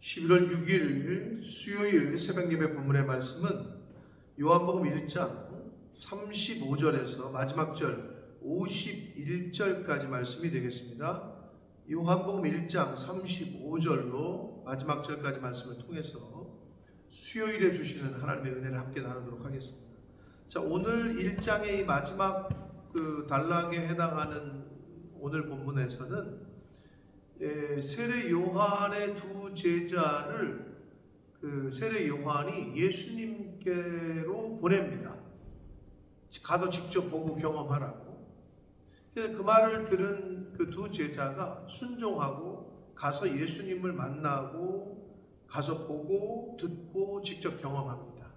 11월 6일 수요일 새벽예배 본문의 말씀은 요한복음 1장 35절에서 마지막 절 51절까지 말씀이 되겠습니다. 요한복음 1장 35절로 마지막 절까지 말씀을 통해서 수요일에 주시는 하나님의 은혜를 함께 나누도록 하겠습니다. 자, 오늘 1장의 마지막 단락에 해당하는 오늘 본문에서는 세례 요한의 두 제자를 세례 요한이 예수님께로 보냅니다. 가서 직접 보고 경험하라고. 그래서 그 말을 들은 그 두 제자가 순종하고 가서 예수님을 만나고 가서 보고 듣고 직접 경험합니다.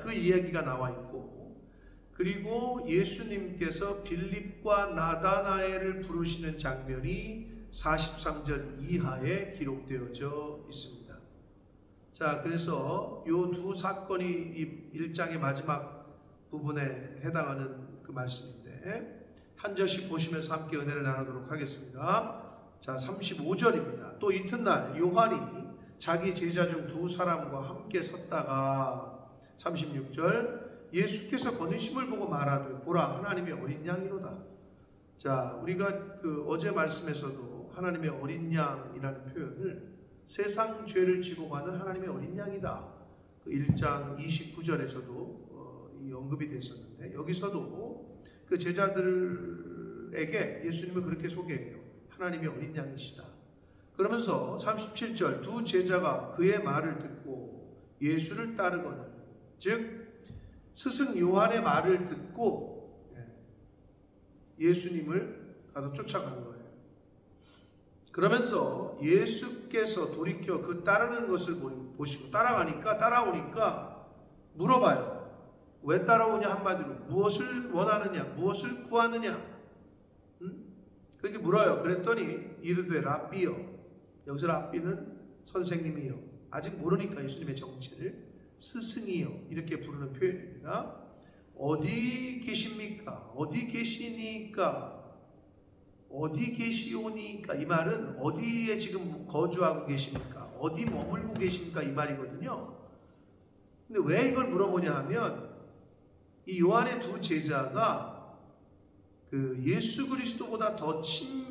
그 이야기가 나와 있고, 그리고 예수님께서 빌립과 나다나엘을 부르시는 장면이 43절 이하에 기록되어져 있습니다. 자, 그래서 이 두 사건이 이 1장의 마지막 부분에 해당하는 그 말씀인데, 한 절씩 보시면서 함께 은혜를 나누도록 하겠습니다. 자, 35절입니다. 또 이튿날 요한이 자기 제자 중 두 사람과 함께 섰다가 36절 예수께서 거느심을 보고 말하되 보라 하나님의 어린 양이로다. 자, 우리가 어제 말씀에서도 하나님의 어린 양이라는 표현을 세상 죄를 지고 가는 하나님의 어린 양이다. 1장 29절에서도 이 언급이 됐었는데, 여기서도 그 제자들에게 예수님을 그렇게 소개해요. 하나님의 어린 양이시다. 그러면서 37절 두 제자가 그의 말을 듣고 예수를 따르거늘, 즉 스승 요한의 말을 듣고 예수님을 가서 쫓아간 거예요. 그러면서 예수께서 돌이켜 그 따르는 것을 보시고 따라오니까 물어봐요. 왜 따라오냐? 한마디로 무엇을 원하느냐? 무엇을 구하느냐? 그렇게 물어요. 그랬더니 이르되 랍비여. 여기서 랍비는 선생님이요. 아직 모르니까 예수님의 정체를 스승이요 이렇게 부르는 표현입니다. 어디 계십니까? 어디 계시니까? 어디 계시오니까? 이 말은 어디에 지금 거주하고 계십니까? 어디 머물고 계십니까? 이 말이거든요. 근데 왜 이걸 물어보냐 하면, 이 요한의 두 제자가 예수 그리스도보다 더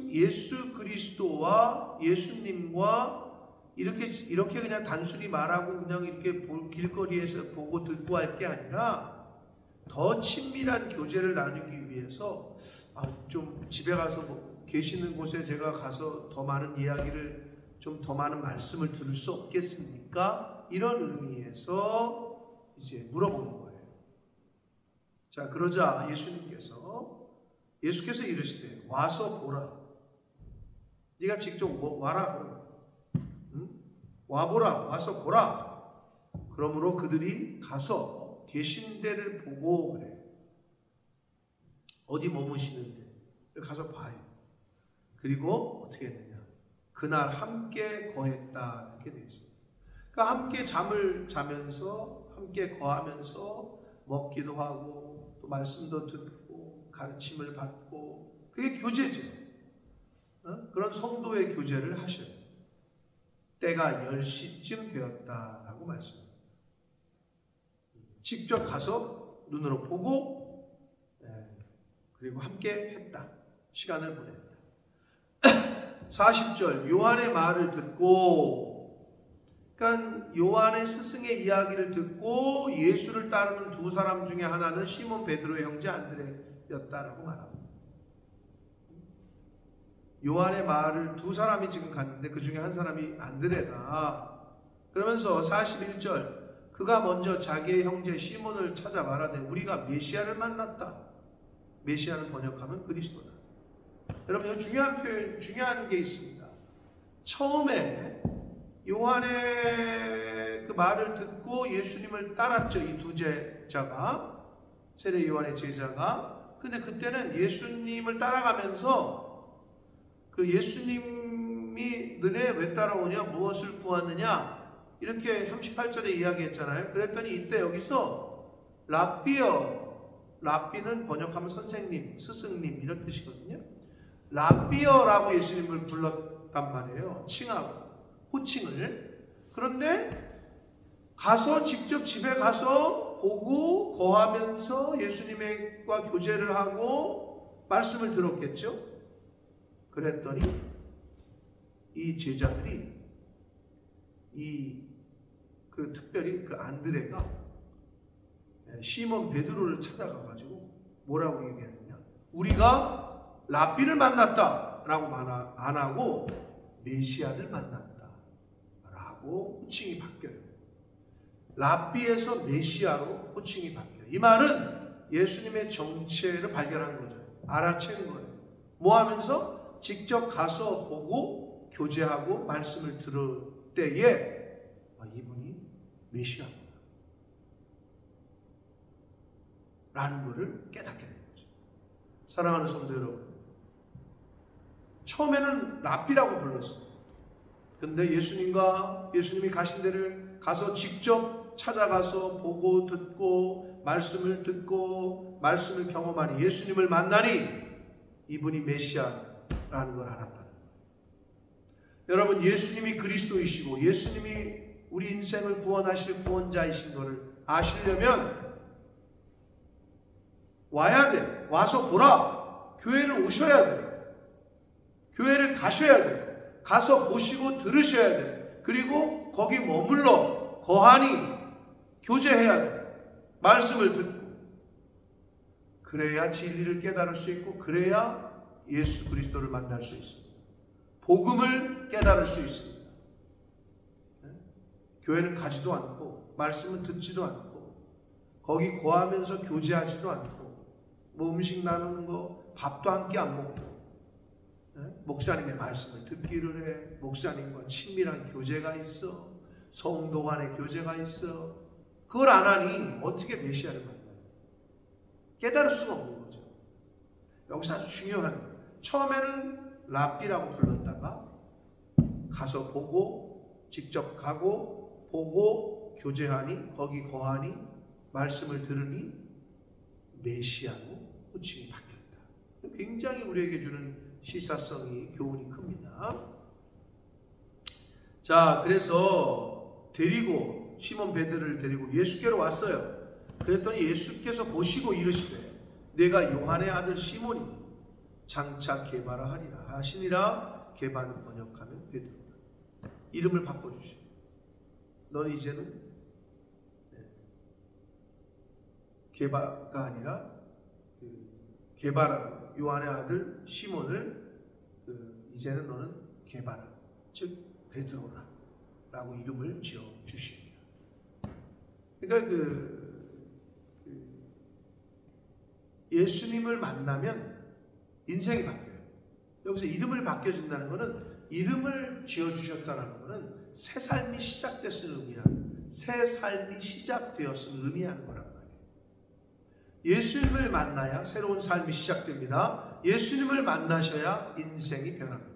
예수 그리스도와 예수님과 이렇게 그냥 단순히 말하고 그냥 이렇게 길거리에서 보고 듣고 할 게 아니라 더 친밀한 교제를 나누기 위해서 좀 집에 가서 계시는 곳에 제가 가서 더 많은 이야기를 좀 더 많은 말씀을 들을 수 없겠습니까? 이런 의미에서 이제 물어보는 거예요. 자, 그러자 예수께서 이르시되 와서 보라. 네가 직접 와라. 와보라. 와서 보라. 그러므로 그들이 가서 계신 데를 보고 그래. 어디 머무시는데 가서 봐요. 그리고 어떻게 했느냐? 그날 함께 거했다 이렇게 되어 있습니다. 그러니까 함께 잠을 자면서 함께 거하면서 먹기도 하고 또 말씀도 듣고 가르침을 받고, 그게 교제죠. 그런 성도의 교제를 하셔요. 때가 10시쯤 되었다라고 말씀합니다. 직접 가서 눈으로 보고 그리고 함께 했다. 시간을 보냈다. 40절 요한의 말을 듣고, 그러니까 요한의 스승의 이야기를 듣고 예수를 따르는 두 사람 중에 하나는 시몬 베드로의 형제 안드레였다라고 말합니다. 요한의 말을 두 사람이 지금 갔는데 그 중에 한 사람이 안드레다. 그러면서 41절 그가 먼저 자기의 형제 시몬을 찾아 말하되 우리가 메시아를 만났다. 메시아를 번역하면 그리스도다. 여러분, 여기 중요한 게 있습니다. 처음에 요한의 그 말을 듣고 예수님을 따랐죠. 이 두 제자가, 세례 요한의 제자가. 근데 그때는 예수님을 따라가면서 예수님이 너네 왜 따라오냐? 무엇을 구하느냐? 이렇게 38절에 이야기했잖아요. 그랬더니 이때 여기서 랍비여. 랍비는 번역하면 선생님, 스승님 이런 뜻이거든요. 랍비여라고 예수님을 불렀단 말이에요. 칭하고. 호칭을. 그런데 가서 직접 집에 가서 보고 거하면서 예수님과 교제를 하고 말씀을 들었겠죠. 그랬더니 이 제자들이 특별히 그 안드레가 시몬 베드로를 찾아가가지고 뭐라고 얘기했느냐? 우리가 랍비를 만났다라고 안 하고 메시아를 만났다라고 호칭이 바뀌어요. 랍비에서 메시아로 호칭이 바뀌어요. 이 말은 예수님의 정체를 발견한 거죠. 알아채는 거예요. 뭐 하면서? 직접 가서 보고 교제하고 말씀을 들을 때에 이분이 메시아구나 라는 것을 깨닫게 된 거죠. 사랑하는 성도 여러분, 처음에는 랍비라고 불렀어요. 근데 예수님이 가신 데를 가서 직접 찾아가서 보고 듣고 말씀을 듣고 말씀을 경험하니 예수님을 만나니 이분이 메시아라는 걸 알았다는 거예요. 여러분, 예수님이 그리스도이시고 예수님이 우리 인생을 구원하실 구원자이신 것을 아시려면 와야 돼. 와서 보라. 교회를 오셔야 돼. 교회를 가셔야 돼. 가서 보시고 들으셔야 돼. 그리고 거기 머물러 거하니 교제해야 돼. 말씀을 듣고. 그래야 진리를 깨달을 수 있고 그래야 예수 그리스도를 만날 수 있습니다. 복음을 깨달을 수 있습니다. 교회는 가지도 않고 말씀을 듣지도 않고 거기 거하면서 교제하지도 않고 뭐 음식 나누는 거 밥도 함께 안 먹고 목사님의 말씀을 듣기를 해. 목사님과 친밀한 교제가 있어. 성도 간의 교제가 있어. 그걸 안 하니 어떻게 메시아를 만나요? 깨달을 수가 없는 거죠. 여기서 아주 중요한 거예요. 처음에는 랍비라고 불렀다가 가서 보고 직접 가고 보고 교제하니 거기 거하니 말씀을 들으니 메시아로 호칭이 바뀌었다. 굉장히 우리에게 주는 시사성이 교훈이 큽니다. 자, 그래서 데리고 시몬 베드로를 데리고 예수께로 왔어요. 그랬더니 예수께서 보시고 이르시되 내가 요한의 아들 시몬이니 장차 게바라 하리라 하시니라. 게바는 번역하면 베드로다. 이름을 바꿔주시오. 너는 이제는 게바가 아니라 게바라, 요한의 아들 시몬을 이제는 너는 게바라, 즉 베드로라 라고 이름을 지어 주십니다. 그러니까 예수님을 만나면 인생이 바뀌어요. 여기서 이름을 바뀌어진다는 것은 이름을 지어주셨다는 것은 새 삶이 시작됐음을 의미하는, 새 삶이 시작되었음을 의미하는 거란 말이에요. 예수님을 만나야 새로운 삶이 시작됩니다. 예수님을 만나셔야 인생이 변합니다.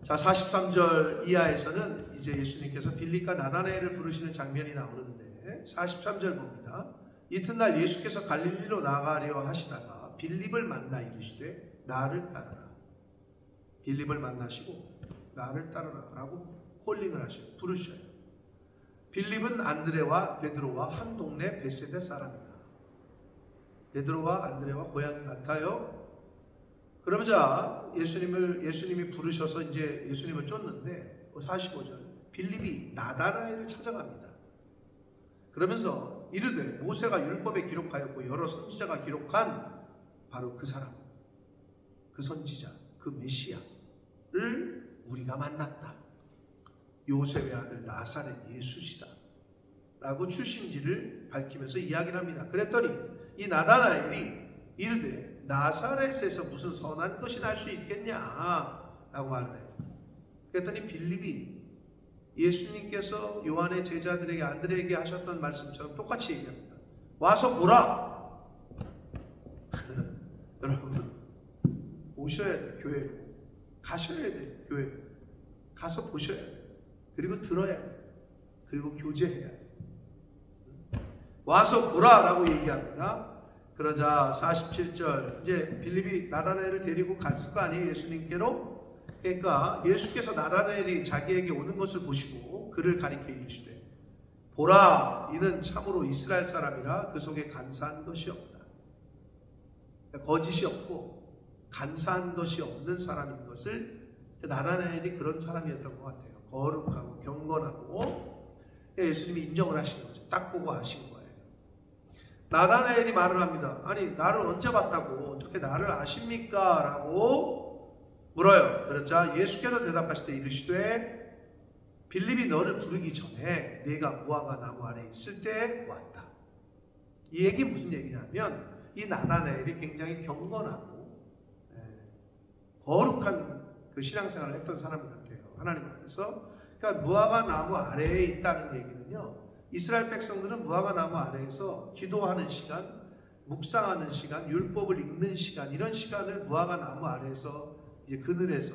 자, 43절 이하에서는 이제 예수님께서 빌립과 나다나엘을 부르시는 장면이 나오는데 43절 봅니다. 이튿날 예수께서 갈릴리로 나가려 하시다가 빌립을 만나 이르시되 나를 따르라. 빌립을 만나시고 나를 따르라 라고 콜링을 하셔요. 부르셔요. 빌립은 안드레와 베드로와 한 동네 베세다 사람이다. 베드로와 안드레와 고향이 같아요. 그러자 예수님이 부르셔서 이제 예수님을 쫓는데 45절 빌립이 나다나엘을 찾아갑니다. 그러면서 이르되 모세가 율법에 기록하였고 여러 선지자가 기록한 바로 그 사람, 그 선지자, 그 메시아를 우리가 만났다. 요셉의 아들 나사렛 예수시다 라고 출신지를 밝히면서 이야기를 합니다. 그랬더니 이 나다나엘이 이르되 나사렛에서 무슨 선한 것이 날 수 있겠냐 라고 말을 해요. 그랬더니 빌립이 예수님께서 요한의 제자들에게 안드레에게 하셨던 말씀처럼 똑같이 얘기합니다. 와서 보라. 여러분 오셔야 돼. 교회로 가셔야 돼. 교회 가서 보셔야 돼. 그리고 들어야 돼. 그리고 교제해야 돼. 와서 보라 라고 얘기합니다. 그러자 47절 이제 빌립이 나다나엘을 데리고 갔을 거 아니에요. 예수님께로. 그러니까 예수께서 나다나엘이 자기에게 오는 것을 보시고 그를 가리켜 이르시되 보라 이는 참으로 이스라엘 사람이라 그 속에 간사한 것이 없다. 거짓이 없고 간사한 것이 없는 사람인 것을 나다나엘이 그런 사람이었던 것 같아요. 거룩하고 경건하고 예수님이 인정을 하신 거죠. 딱 보고 하신 거예요. 나다나엘이 말을 합니다. 아니 나를 언제 봤다고 어떻게 나를 아십니까? 라고 물어요. 그러자 예수께서 대답하시되 이르시되 빌립이 너를 부르기 전에 네가 무화과 나무 아래 있을 때 왔다. 이 얘기는 무슨 얘기냐면 이 나다나엘이 굉장히 경건하고 거룩한 그 신앙생활을 했던 사람 같아요. 하나님 앞에서. 그러니까 무화과 나무 아래에 있다는 얘기는요. 이스라엘 백성들은 무화과 나무 아래에서 기도하는 시간, 묵상하는 시간, 율법을 읽는 시간 이런 시간을 무화과 나무 아래에서 이제 그늘에서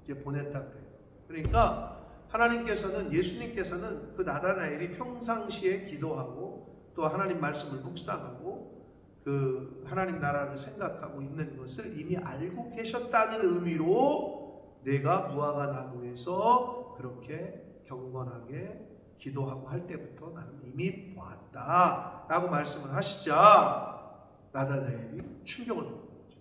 이제 보냈다 그래요. 그러니까 하나님께서는 예수님께서는 그 나다나엘이 평상시에 기도하고 또 하나님 말씀을 묵상하고 그 하나님 나라를 생각하고 있는 것을 이미 알고 계셨다는 의미로 내가 무화과 나무에서 그렇게 경건하게 기도하고 할 때부터 나는 이미 보았다 라고 말씀을 하시자 나다나엘이 충격을 받는 거죠.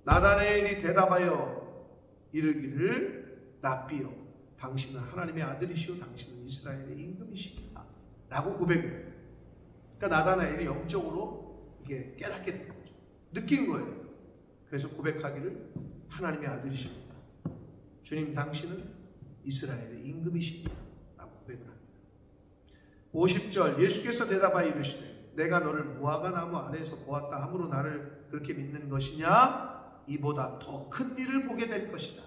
나다나엘이 대답하여 이르기를 랍비여 당신은 하나님의 아들이시오 당신은 이스라엘의 임금이십니다 라고 고백을 해요. 그러니까 나다나엘이 영적으로 이게 깨닫게 된 거죠. 느낀 거예요. 그래서 고백하기를 하나님의 아들이십니다. 주님 당신은 이스라엘의 임금이십니다 라고 고백을 합니다. 50절 예수께서 대답하여 이르시되 내가 너를 무화과 나무 아래에서 보았다 함으로 나를 그렇게 믿는 것이냐? 이보다 더 큰 일을 보게 될 것이다.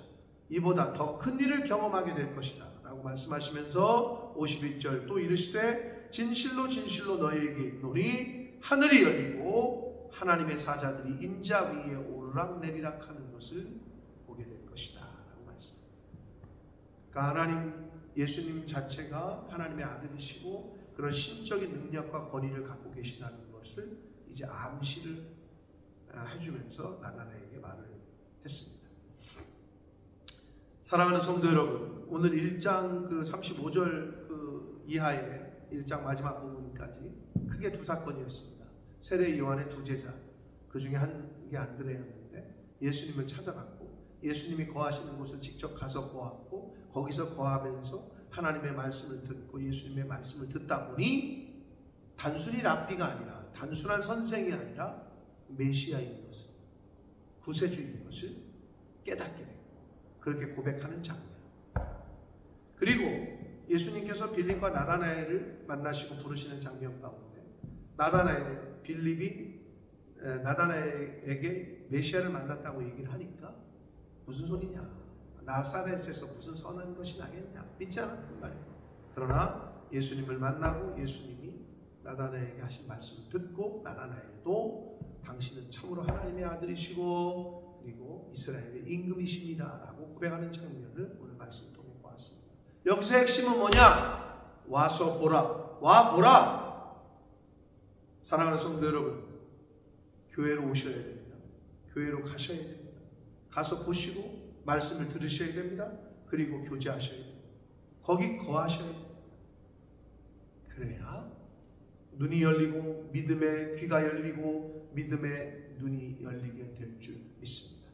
이보다 더 큰 일을 경험하게 될 것이다 라고 말씀하시면서 51절 또 이르시되 진실로 진실로 너희에게 이르노니 하늘이 열리고 하나님의 사자들이 인자 위에 오르락내리락 하는 것을 보게 될 것이다 라고 말씀합니다. 그러니까 하나님 예수님 자체가 하나님의 아들이시고 그런 신적인 능력과 권위를 갖고 계시다는 것을 이제 암시를 해주면서 나다나엘에게 말을 했습니다. 사랑하는 성도 여러분, 오늘 1장 그 35절 그 이하의 1장 마지막 부분까지 크게 두 사건이었습니다. 세례 요한의 두 제자, 그 중에 한 게 안드레였는데 예수님을 찾아갔고 예수님이 거하시는 곳을 직접 가서 보았고 거기서 거하면서 하나님의 말씀을 듣고 예수님의 말씀을 듣다 보니 단순히 랍비가 아니라 단순한 선생이 아니라 메시아인 것을 구세주인 것을 깨닫게 되고 그렇게 고백하는 장면. 그리고 예수님께서 빌립과 나다나엘을 만나시고 부르시는 장면 가운데 빌립이 나다나엘에게 메시아를 만났다고 얘기를 하니까 무슨 소리냐? 나사렛에서 무슨 선한 것이 나겠냐? 믿지 않았단 말이에요. 그러나 예수님을 만나고 예수님이 나다나엘에게 하신 말씀을 듣고 나다나엘도 당신은 참으로 하나님의 아들이시고 그리고 이스라엘의 임금이십니다 라고 고백하는 장면을 오늘 말씀을 통해 보았습니다. 여기서 핵심은 뭐냐? 와서 보라. 와 보라. 사랑하는 성도 여러분, 교회로 오셔야 됩니다. 교회로 가셔야 됩니다. 가서 보시고 말씀을 들으셔야 됩니다. 그리고 교제하셔야 됩니다. 거기 거하셔야 됩니다. 그래야 눈이 열리고 믿음의 귀가 열리고 믿음의 눈이 열리게 될 줄 믿습니다.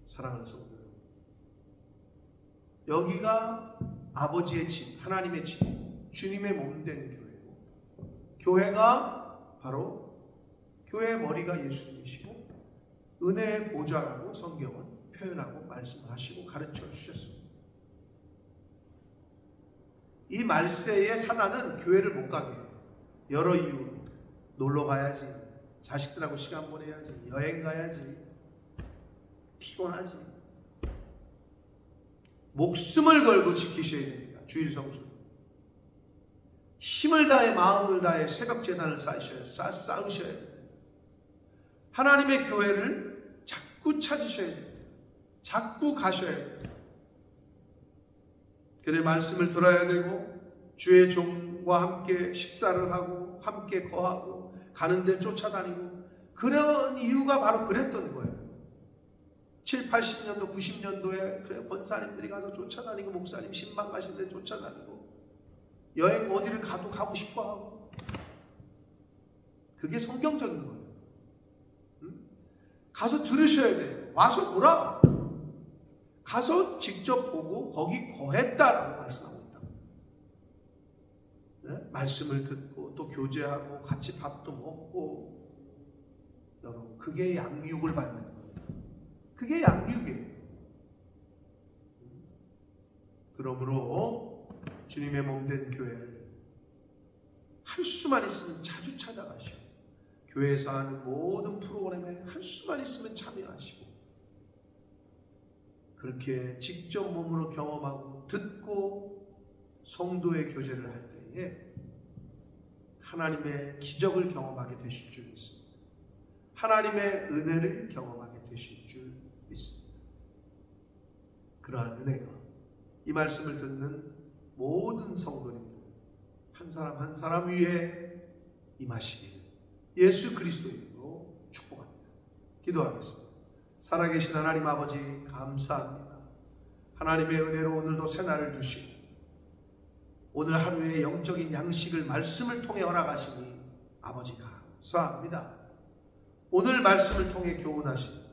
사랑하는 성도 여러분, 여기가 아버지의 집, 하나님의 집, 주님의 몸된 교회고 교회가 바로 교회의 머리가 예수님이시고 은혜의 보좌라고 성경은 표현하고 말씀하시고 가르쳐 주셨습니다. 이 말세의 사단은 교회를 못 가게 해요. 여러 이유, 놀러 가야지, 자식들하고 시간 보내야지, 여행 가야지, 피곤하지. 목숨을 걸고 지키셔야 됩니다. 주일 성수. 힘을 다해 마음을 다해 새벽 제단을 쌓으셔야 돼요. 하나님의 교회를 자꾸 찾으셔야 돼요. 자꾸 가셔야 돼요. 그의 말씀을 들어야 되고 주의 종과 함께 식사를 하고 함께 거하고 가는 데 쫓아다니고 그런 이유가 바로 그랬던 거예요. 7, 80년도, 90년도에 그 권사님들이 가서 쫓아다니고 목사님 신방 가시는데 쫓아다니고 여행 어디를 가도 가고 싶어하고 그게 성경적인 거예요. 가서 들으셔야 돼요. 와서 보라. 가서 직접 보고 거기 거했다라고 말씀하고 있다. 네? 말씀을 듣고 또 교제하고 같이 밥도 먹고 여러분 그게 양육을 받는 거예요. 그게 양육이에요. 그러므로 주님의 몸된 교회를 할 수만 있으면 자주 찾아가시고 교회에서 하는 모든 프로그램에 할 수만 있으면 참여하시고 그렇게 직접 몸으로 경험하고 듣고 성도의 교제를 할 때에 하나님의 기적을 경험하게 되실 줄 믿습니다. 하나님의 은혜를 경험하게 되실 줄 믿습니다. 그러한 은혜가 이 말씀을 듣는 모든 성도님들 한 사람 한 사람 위에 임하시기를 예수 그리스도의 이름으로 축복합니다. 기도하겠습니다. 살아계신 하나님 아버지 감사합니다. 하나님의 은혜로 오늘도 새날을 주시고 오늘 하루의 영적인 양식을 말씀을 통해 허락하시니 아버지 감사합니다. 오늘 말씀을 통해 교훈하시니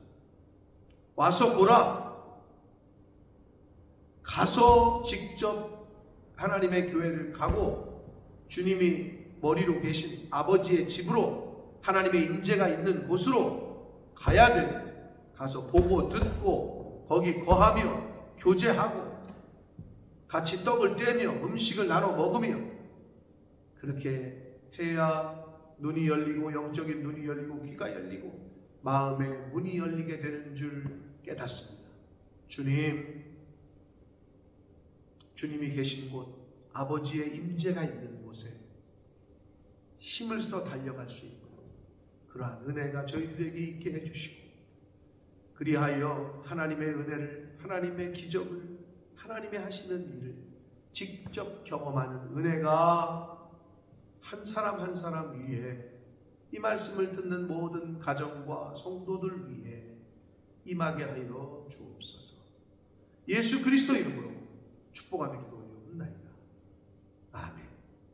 와서 보라. 가서 직접 하나님의 교회를 가고 주님이 머리로 계신 아버지의 집으로 하나님의 임재가 있는 곳으로 가야 돼. 가서 보고 듣고 거기 거하며 교제하고 같이 떡을 떼며 음식을 나눠 먹으며 그렇게 해야 눈이 열리고 영적인 눈이 열리고 귀가 열리고 마음의 문이 열리게 되는 줄 깨닫습니다. 주님이 계신 곳 아버지의 임재가 있는 곳에 힘을 써 달려갈 수 있고 그러한 은혜가 저희들에게 있게 해주시고 그리하여 하나님의 은혜를 하나님의 기적을 하나님의 하시는 일을 직접 경험하는 은혜가 한 사람 한 사람 위에 이 말씀을 듣는 모든 가정과 성도들 위에 임하게 하여 주옵소서. 예수 그리스도 이름으로 축복하며